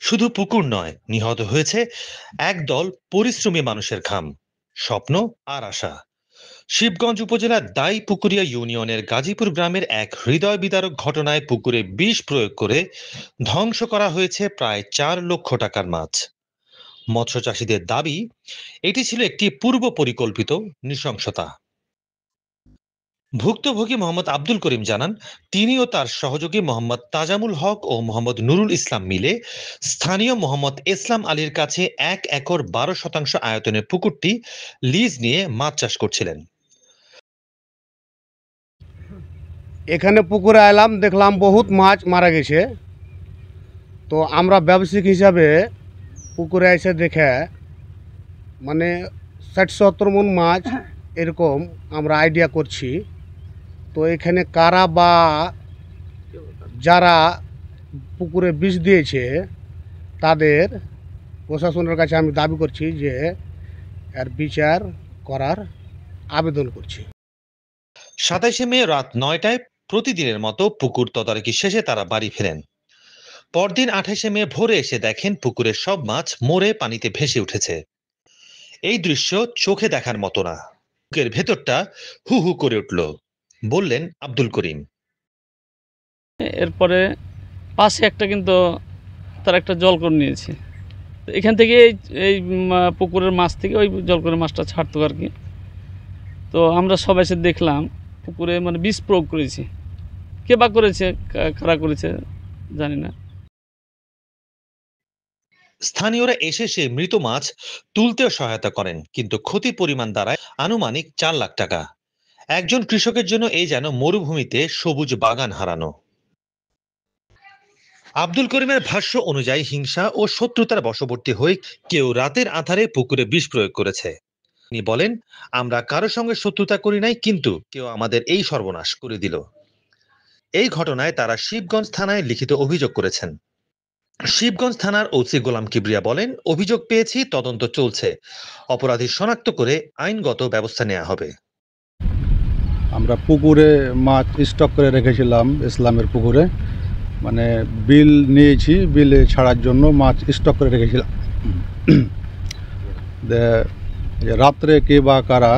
শুধু পুকুর নয়, নিহত হয়েছে একদল পরিশ্রমী মানুষের ঘাম, স্বপ্ন আর আশা। শিবগঞ্জ উপজেলার দাইপুকুরিয়া ইউনিয়নের গাজীপুর গ্রামের এক হৃদয় বিদারক ঘটনায় পুকুরে বিষ প্রয়োগ করে ধ্বংস করা হয়েছে প্রায় ৪ লক্ষ টাকার মাছ। মৎস্য চাষীদের দাবি, এটি ছিল একটি পূর্ব পরিকল্পিত নৃশংসতা। ভুক্তভোগী মোহাম্মদ আব্দুল করিম জানান, তিনি ও তার সহযোগী মোহাম্মদ তাজামুল হক ও মোহাম্মদ নুরুল ইসলাম মিলে স্থানীয় মোহাম্মদ ইসলাম আলীর কাছে ১ একর ১২ শতাংশ আয়তনের পুকুরটি লিজ নিয়ে মাছ চাষ করছিলেন। এখানে পুকুরে এলাম, দেখলাম বহুত মাছ মারা গেছে। তো আমরা ব্যবসায়িক হিসাবে পুকুরে এসে দেখে মানে ৬০-৭০ মন মাছ এরকম আমরা আইডিয়া করছি। তো এখানে কারা বা যারা পুকুরে বিষ দিয়েছে তাদের প্রশাসনের কাছে আমি দাবি করছি যে এর বিচার করার আবেদন করছি। ২৭শে মে রাত ৯টায় প্রতিদিনের মতো পুকুর তদারকি শেষে তারা বাড়ি ফেরেন। পরদিন ২৮শে মে ভোরে এসে দেখেন পুকুরের সব মাছ মরে পানিতে ভেসে উঠেছে। এই দৃশ্য চোখে দেখার মতো না। বুকের ভেতরটা হু হু করে উঠল, বললেন আব্দুল করিম। এরপরে পাশে একটা কিন্তু তার একটা জলকর নিয়েছে। তো এখান থেকে এই পুকুরের মাছ থেকে ওই জলকরের মাছটা ছাড়তো আর কি। তো আমরা সবাই এসে দেখলাম পুকুরে মানে বিষ প্রয়োগ করেছে। কে বা করেছে, কারা করেছে জানি না। স্থানীয়রা এসে সে মৃত মাছ তুলতেও সহায়তা করেন, কিন্তু ক্ষতির পরিমাণ দাঁড়ায় আনুমানিক ৪ লাখ টাকা। একজন কৃষকের জন্য এই যেন মরুভূমিতে সবুজ বাগান হারানো। আব্দুল করিমের ভাষ্য অনুযায়ী হিংসা ও শত্রুতার বশবর্তী হয়ে কেউ রাতের আঁধারে পুকুরে বিষ প্রয়োগ করেছে। তিনি বলেন, আমরা কারো সঙ্গে শত্রুতা করি নাই, কিন্তু কেউ আমাদের এই সর্বনাশ করে দিল। এই ঘটনায় তারা শিবগঞ্জ থানায় লিখিত অভিযোগ করেছেন। শিবগঞ্জ থানার ওসি গোলাম কিবরিয়া বলেন, অভিযোগ পেয়েছি, তদন্ত চলছে, অপরাধী শনাক্ত করে আইনগত ব্যবস্থা নেওয়া হবে। আমরা পুকুরে মাছ স্টক করে রেখেছিলাম ইসলামের পুকুরে, মানে বিল নিয়েছি, বিলে ছাড়ার জন্য মাছ স্টক করে রেখেছিলাম। রাত্রে কে বা কারা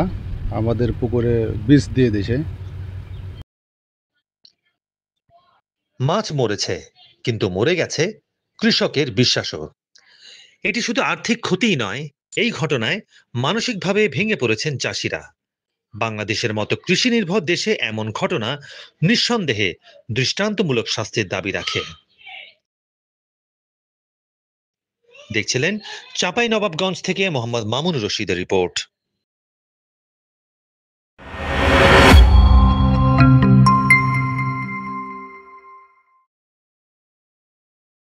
আমাদের পুকুরে বিষ দিয়ে দিয়েছে। মাছ মরেছে, কিন্তু মরে গেছে কৃষকের বিশ্বাসও। এটি শুধু আর্থিক ক্ষতিই নয়, এই ঘটনায় মানসিকভাবে ভেঙে পড়েছেন চাষিরা। বাংলাদেশের মতো কৃষি নির্ভর দেশে এমন ঘটনা নিঃসন্দেহে দৃষ্টান্তমূলক শাস্তির দাবি রাখে। দেখছিলেন চাঁপাইনবাবগঞ্জ থেকে মোহাম্মদ মামুনুর রশিদের রিপোর্ট।